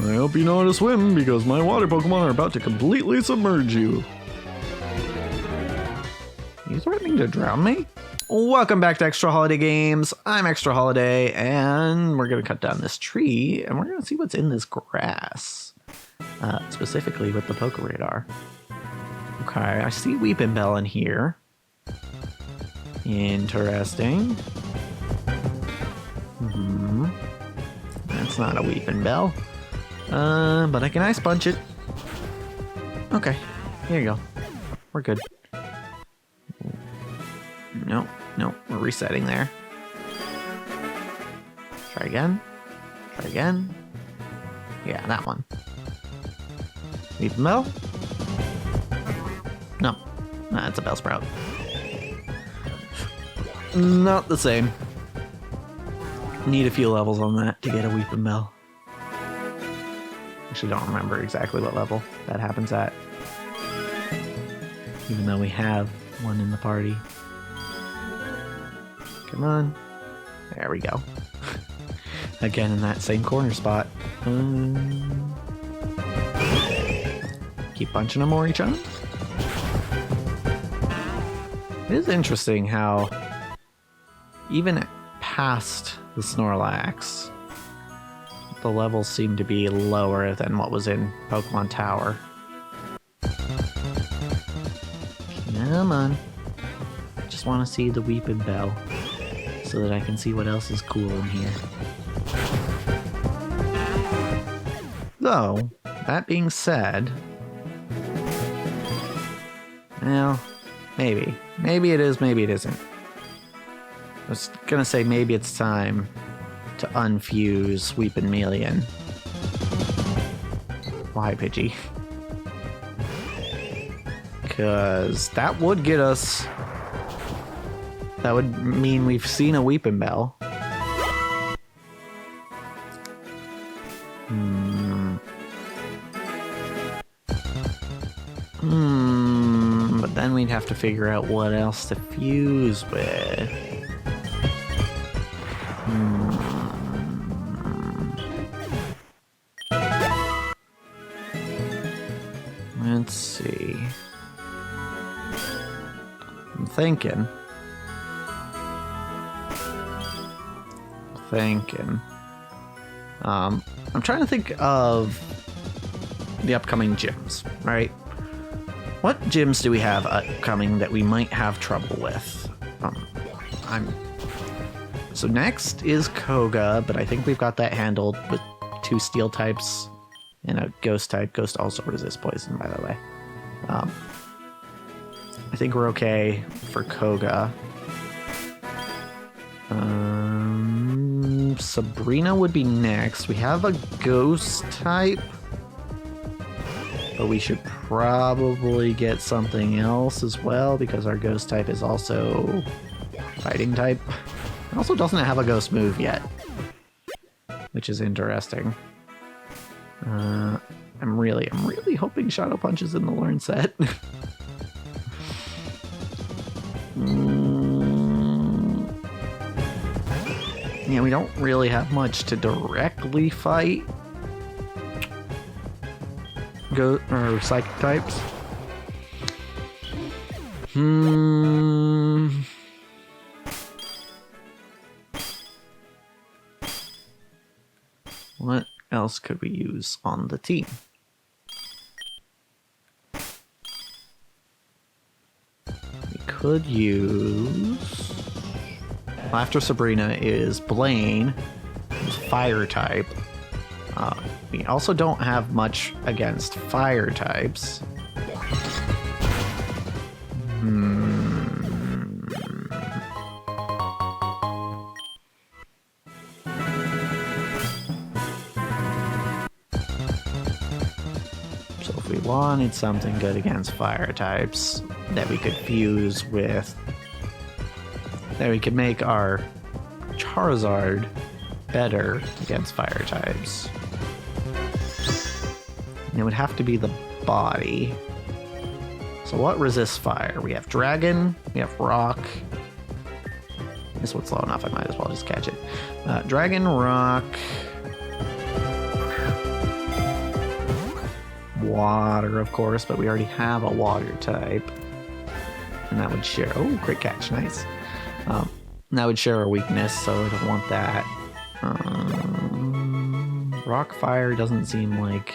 I hope you know how to swim because my water Pokemon are about to completely submerge you. Are you threatening to drown me? Welcome back to Extra Holiday Games. I'm Extra Holiday, and we're going to cut down this tree, and we're going to see what's in this grass. Specifically with the Poke Radar. Okay, I see Weepin' Bell in here. Interesting. That's not a Weepin' Bell. But I can Ice Punch it. Okay, here you go. We're good. No, we're resetting there. Try again. Try again. Yeah, that one. Weepin' Bell? No, it's a Bellsprout. Not the same. Need a few levels on that to get a Weepin' Bell. Actually, don't remember exactly what level that happens at. Even though we have one in the party. Come on. There we go. Again in that same corner spot. Keep bunching them more each other. It is interesting how even past the Snorlax, the levels seem to be lower than what was in Pokemon Tower. Come on. Just want to see the Weepin' Bell so that I can see what else is cool in here. Though, that being said, well, maybe. Maybe it is, maybe it isn't. I was gonna say maybe it's time to unfuse Weepin' Melian. Why, Pidgey? Because that would get us... That would mean we've seen a Weepin' Bell. But then we'd have to figure out what else to fuse with. Let's see. I'm thinking. I'm trying to think of the upcoming gyms, right? What gyms do we have upcoming that we might have trouble with? So next is Koga, but I think we've got that handled with 2 steel types and a ghost type. Ghost also resists poison, by the way. I think we're okay for Koga. Sabrina would be next. We have a ghost type, but we should probably get something else as well because our ghost type is also fighting type. It also doesn't have a ghost move yet, which is interesting. I'm really hoping Shadow Punch is in the learn set. Yeah, we don't really have much to directly fight psychic types. What else could we use on the team? We could use... After Sabrina is Blaine, who's fire type. We also don't have much against fire types. So if we wanted something good against fire types that we could fuse with, that we could make our Charizard better against fire types. And it would have to be the body. So what resists fire? We have Dragon, we have Rock. This one's slow enough, I might as well just catch it. Dragon, Rock. water, of course, but we already have a water type. And that would share... Oh, great catch. Nice. That would share a weakness, so I don't want that. Rock Fire doesn't seem like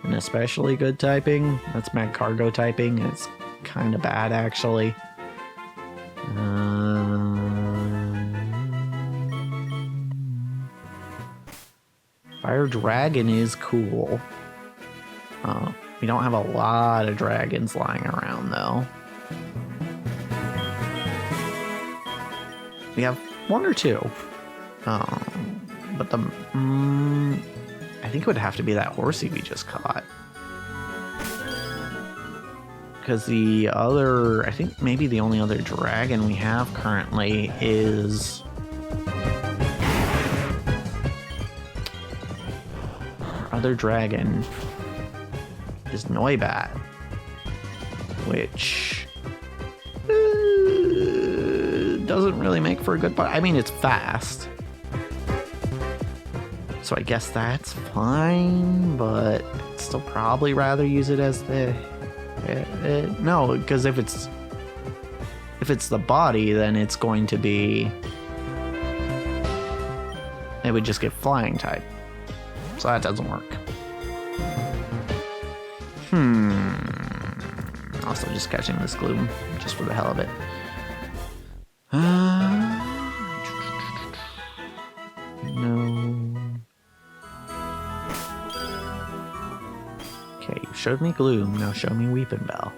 an especially good typing. That's Mag Cargo typing. It's kind of bad, actually. Fire Dragon is cool. We don't have a lot of dragons lying around, though. We have one or two. But the... I think it would have to be that horsey we just caught. Because the other... I think maybe the only other dragon we have currently is... Our other dragon is Noibat. Which... doesn't really make for a good part. I mean, it's fast. So I guess that's fine, but I'd still probably rather use it as the... no, because if it's the body, then it's going to be... It would just get flying type. So that doesn't work. Also just catching this gloom, just for the hell of it. No. Okay, you showed me gloom, now show me Weeping Bell.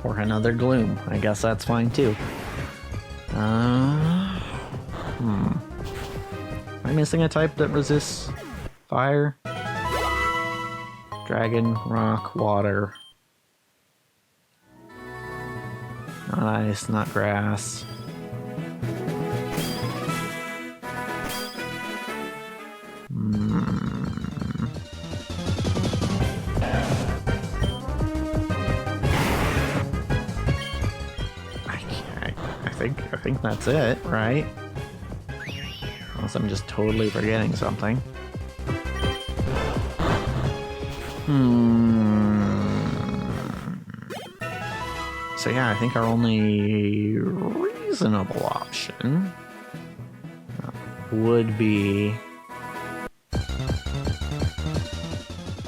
Or another gloom. I guess that's fine too. Am I missing a type that resists fire? Dragon, rock, water. Not ice, not grass. I think that's it, right? Unless I'm just totally forgetting something. So yeah, I think our only reasonable option would be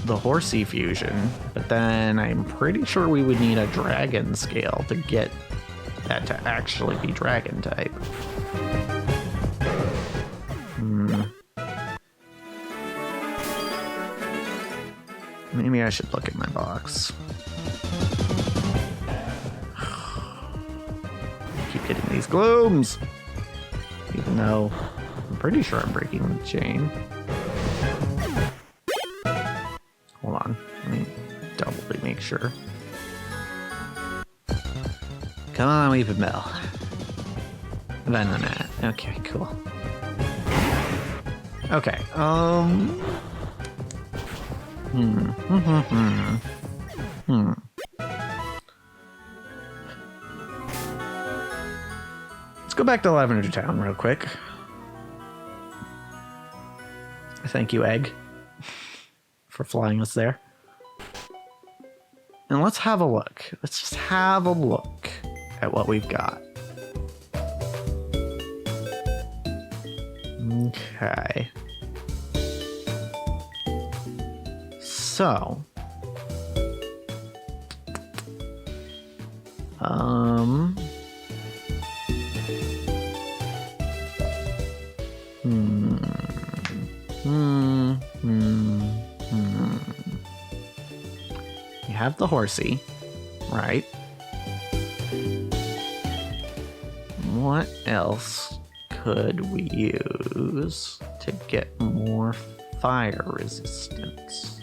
the horsey fusion, but then I'm pretty sure we would need a dragon scale to get that to actually be dragon type. Maybe I should look at my box. Keep getting these glooms, even though I'm pretty sure I'm breaking the chain. Hold on, let me doubly make sure. Come on, Weeping Bell. Venonat. Okay, cool. Okay, Let's go back to Lavender Town real quick. Thank you, Egg, for flying us there. And let's have a look. Let's just have a look at what we've got. Okay. So. You have the horsey, right? What else could we use to get more fire resistance?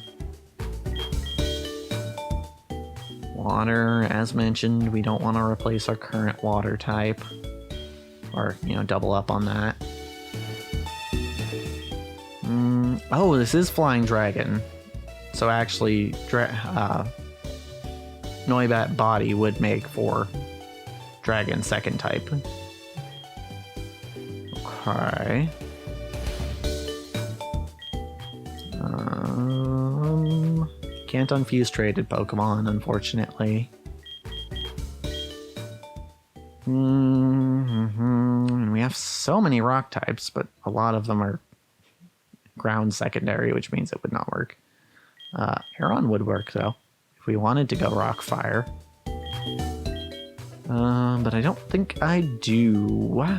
Water, as mentioned, we don't want to replace our current water type. Or, double up on that. Oh, this is Flying Dragon. So actually, Noibat body would make for Dragon second type. Okay. can't unfuse traded Pokemon, unfortunately. And we have so many rock types, but a lot of them are ground secondary, which means it would not work. Aeron would work, though, if we wanted to go rock fire. But I don't think I do.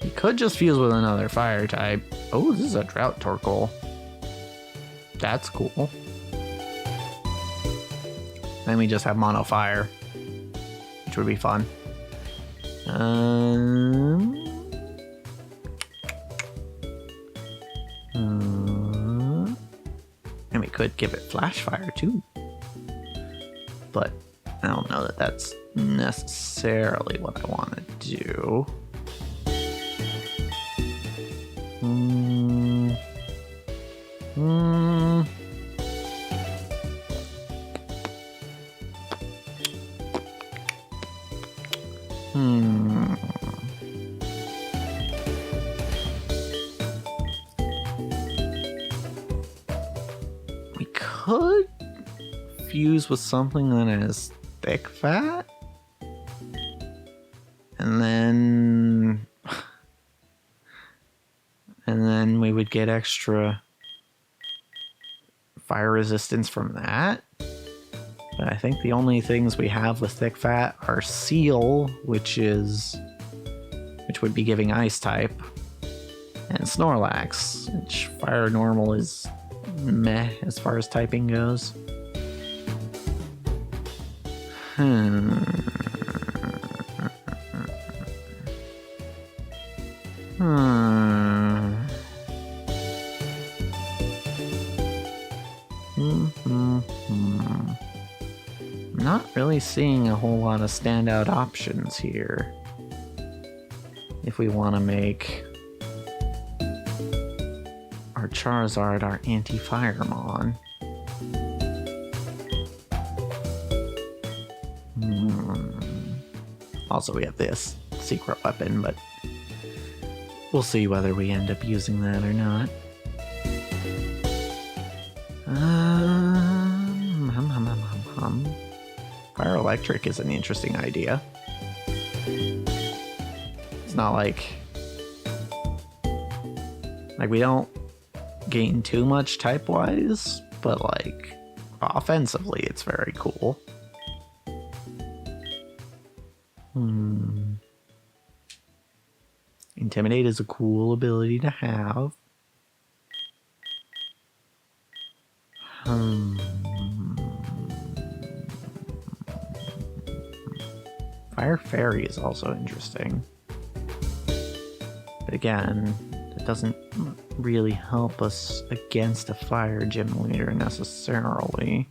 You could just fuse with another fire type. Oh, this is a Drought Torkoal. That's cool. Then we just have Mono Fire, which would be fun. And we could give it Flash Fire too. But I don't know that that's necessarily what I want to do. We could fuse with something that is thick fat, and then we would get extra fire resistance from that. But I think the only things we have with thick fat are Seal, which would be giving ice type, and Snorlax, which fire normal is meh as far as typing goes. Not really seeing a whole lot of standout options here. If we want to make our Charizard our anti-Firemon. Also, we have this secret weapon, but we'll see whether we end up using that or not. Fire Electric is an interesting idea. It's not like we don't gain too much type-wise, but like offensively it's very cool. Intimidate is a cool ability to have. Fire Fairy is also interesting. But again, it doesn't really help us against a fire gym leader necessarily.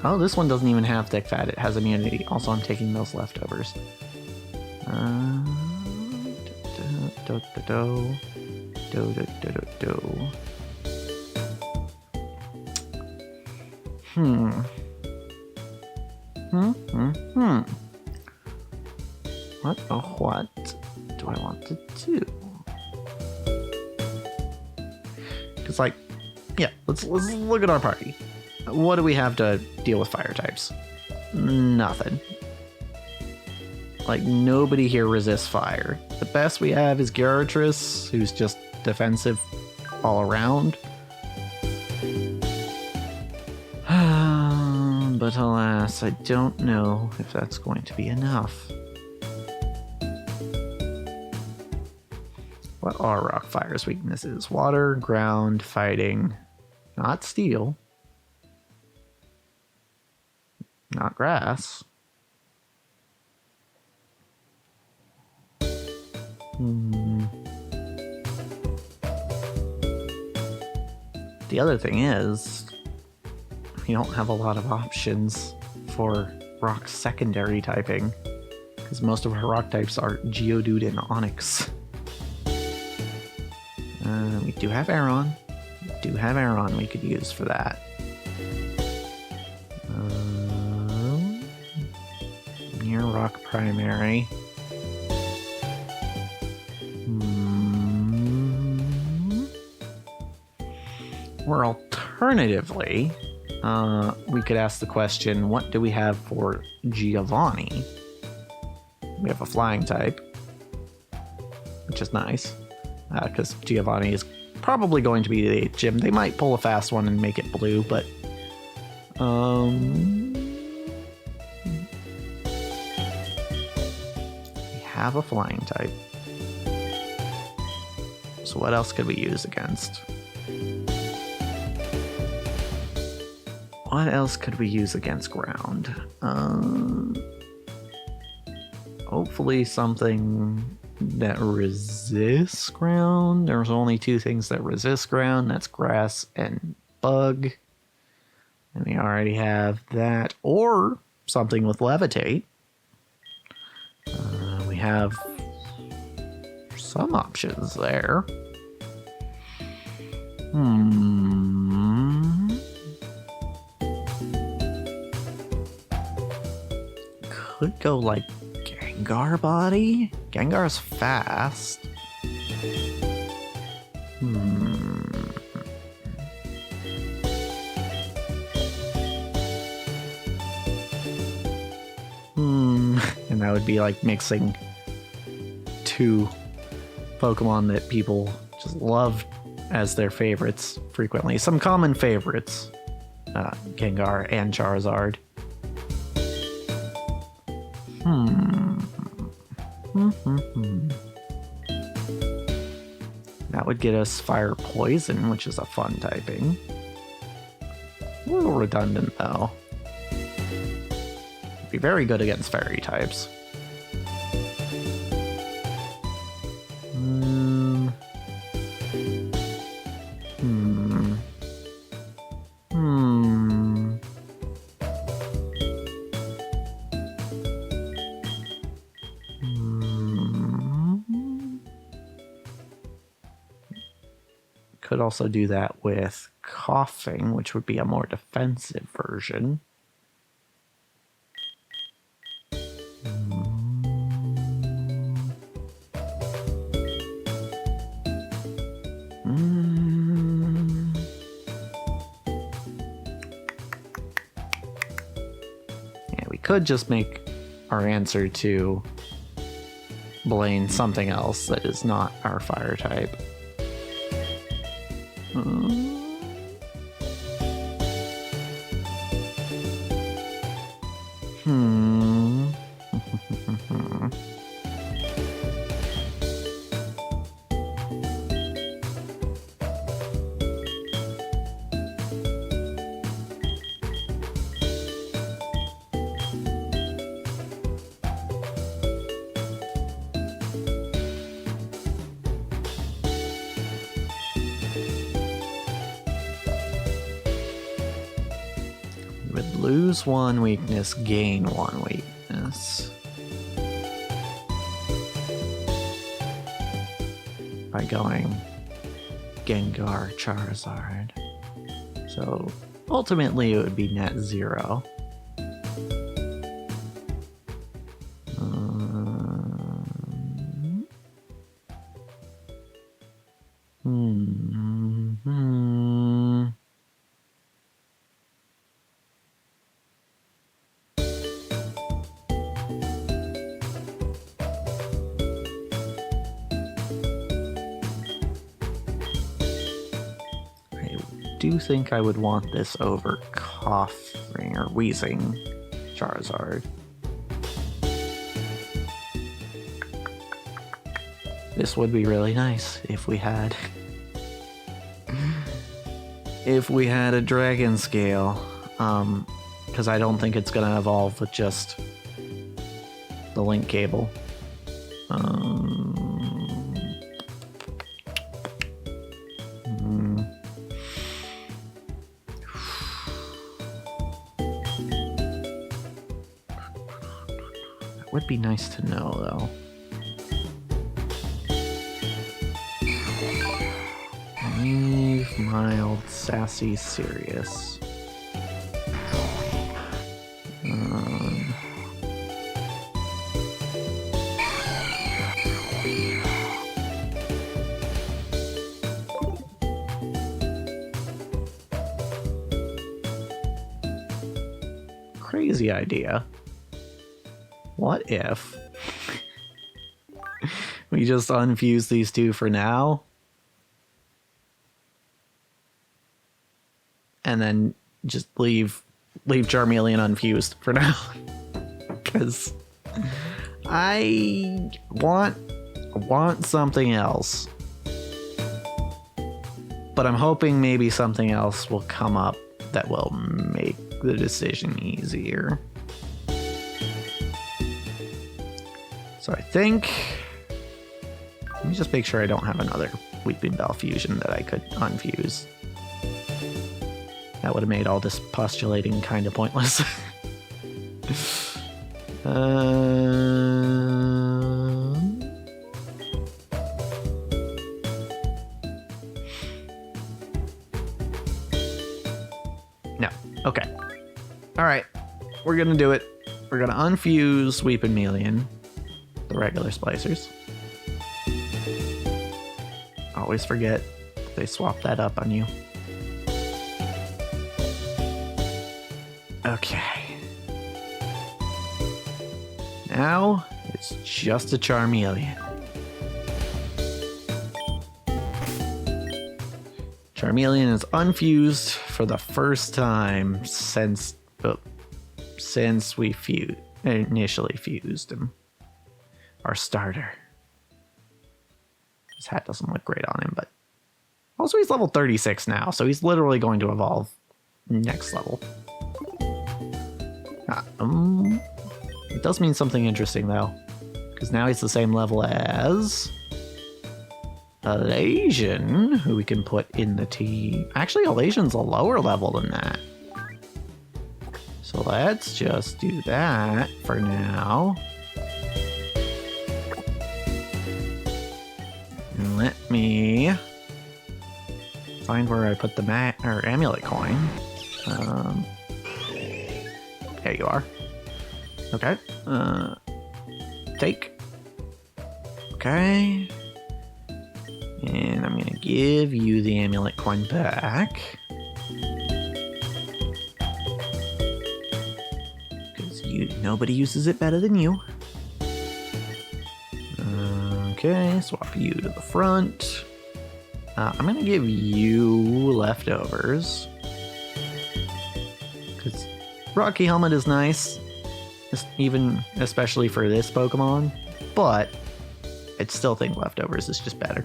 Oh, this one doesn't even have thick fat. It has immunity. Also, I'm taking those leftovers. What do I want to do? Because, like, yeah, let's look at our party. What do we have to deal with fire types? Nothing. Like, nobody here resists fire. The best we have is Gyarados, who's just defensive all around. But alas, I don't know if that's going to be enough. What are Rockfire's weaknesses? Water, ground, fighting, not steel, not grass. The other thing is, we don't have a lot of options for rock secondary typing, because most of our rock types are Geodude and Onix. We do have Aeron. We do have Aeron we could use for that. Near Rock Primary. Or alternatively, we could ask the question, what do we have for Giovanni? We have a flying type, which is nice, because Giovanni is probably going to be the 8th gym. They might pull a fast one and make it blue, but we have a flying type. So what else could we use against? What else could we use against ground? Hopefully something that resists ground. There's only 2 things that resist ground. That's grass and bug. And we already have that. Or something with levitate. We have some options there. Could go like Gengar body? Gengar's fast. And that would be like mixing 2 Pokemon that people just love as their favorites frequently. Some common favorites. Gengar and Charizard. That would get us Fire Poison, which is a fun typing. A little redundant, though. It'd be very good against Fairy types. Could also do that with Coughing, which would be a more defensive version. Yeah, we could just make our answer to Blaine something else that is not our fire type. Lose 1 weakness, gain 1 weakness. By going Gengar, Charizard. So ultimately it would be net 0. I think I would want this over Coughing or Wheezing Charizard. This would be really nice if we had a Dragon Scale, because I don't think it's gonna evolve with just the link cable. Would be nice to know, though. mild, sassy, serious. Crazy idea. What if we just unfuse these two for now? And then just leave Charmeleon unfused for now. Because I want something else. But I'm hoping maybe something else will come up that will make the decision easier. So I think, let me just make sure I don't have another Weeping Bell fusion that I could unfuse. That would have made all this postulating kind of pointless. No. Okay. All right. We're going to do it. We're going to unfuse Weeping Melian, the regular splicers. Always forget they swap that up on you. Okay. Now it's just a Charmeleon. Charmeleon is unfused for the first time since we initially fused him. Our starter. His hat doesn't look great on him, but also he's level 36 now, so he's literally going to evolve next level. It does mean something interesting though, because now he's the same level as Alasian, who we can put in the team. Actually, Alasian's a lower level than that. So let's just do that for now. And let me find where I put the amulet coin. There you are. Okay. Take. Okay. And I'm gonna give you the amulet coin back. Because nobody uses it better than you. Okay, swap you to the front. I'm gonna give you leftovers. Because Rocky Helmet is nice, especially for this Pokemon, but I'd still think leftovers is just better.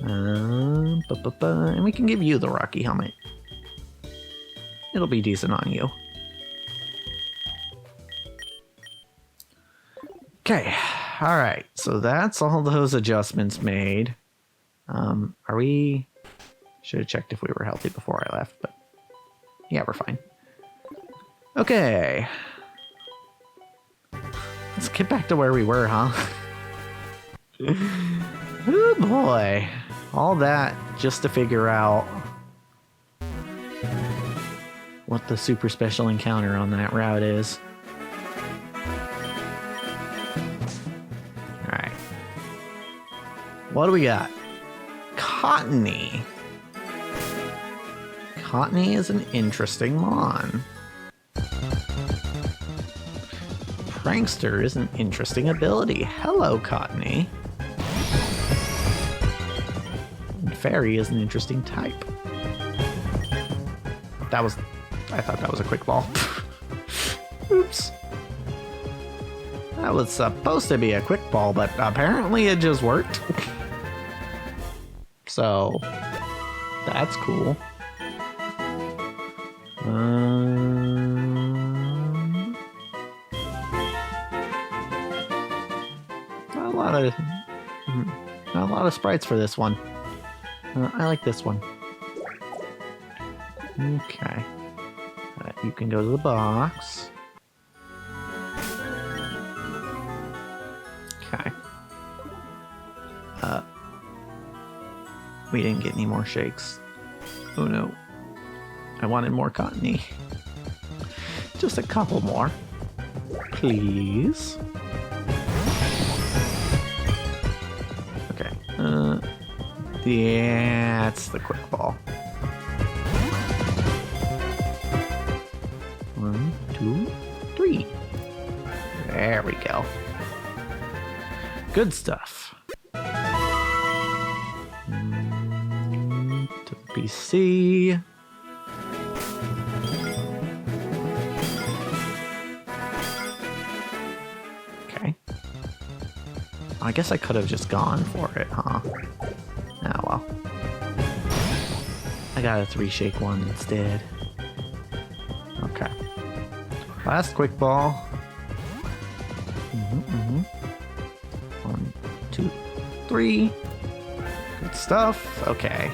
And we can give you the Rocky Helmet. It'll be decent on you. Okay, alright, so that's all those adjustments made. Should have checked if we were healthy before I left, but yeah, we're fine. Okay. Let's get back to where we were, huh? Oh boy. All that just to figure out what the super special encounter on that route is. Alright. What do we got? Cottony. Cottony is an interesting mon. Prankster is an interesting ability. Hello, Cottony. And Fairy is an interesting type. I thought that was a quick ball. Oops. That was supposed to be a quick ball, but apparently it just worked. So, that's cool. Not a lot of sprites for this one. I like this one. Okay. You can go to the box. Okay. We didn't get any more shakes. Oh no. I wanted more cottony. Just a couple more. Please. Okay. That's the quick ball. 1, 2, 3. There we go. Good stuff. To the PC. Okay. I guess I could have just gone for it, huh? Ah, well. I got a 3-shake one instead. Okay. Last quick ball. 1, 2, 3. Good stuff. Okay.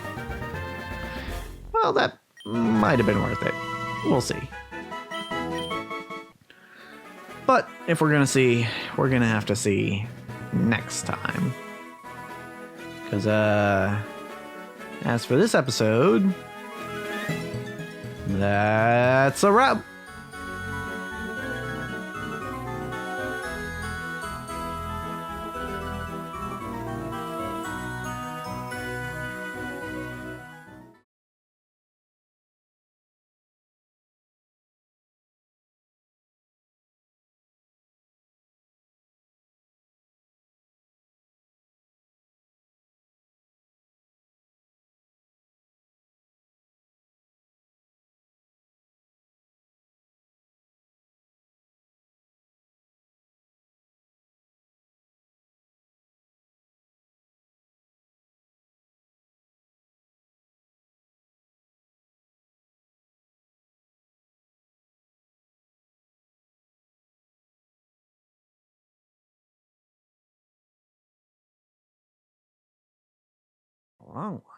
Well, that might have been worth it. We'll see. But if we're gonna see, we're gonna have to see next time. Because, as for this episode, that's a wrap. Long one.